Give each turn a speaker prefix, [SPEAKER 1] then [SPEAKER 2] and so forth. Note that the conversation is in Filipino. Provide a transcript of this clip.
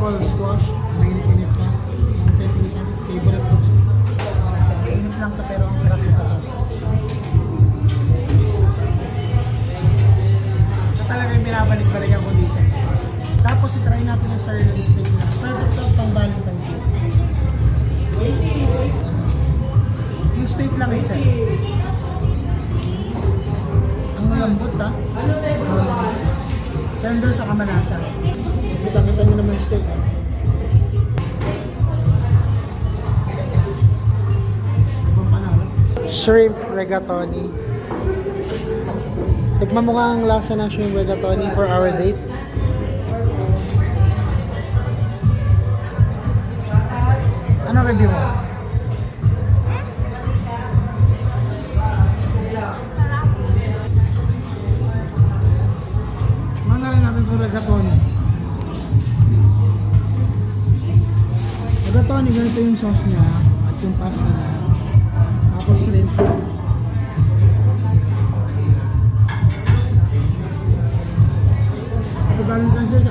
[SPEAKER 1] pineapple squash. Mainit-init pa. Ang pepita. Favorite ko. Mainit lang to pero ang sarap yung kasama. Ito talaga yung binabalik-balikan ko dito. Tapos itry natin yung sirloin steak na. Perfect to pang Valentine's Day. Yung steak lang itself. Ang malambot ha. Tender sa kamalasa. Kita-kita nyo naman yung steak. Shrimp rigatoni. Tikman mo nga ang lasa ng shrimp rigatoni for our date. Ano review mo? Tikman na rin natin itong rigatoni. Rigatoni, ganito yung sauce niya at yung pasta niya. Tapos shrimp. Ito Valentine's Day,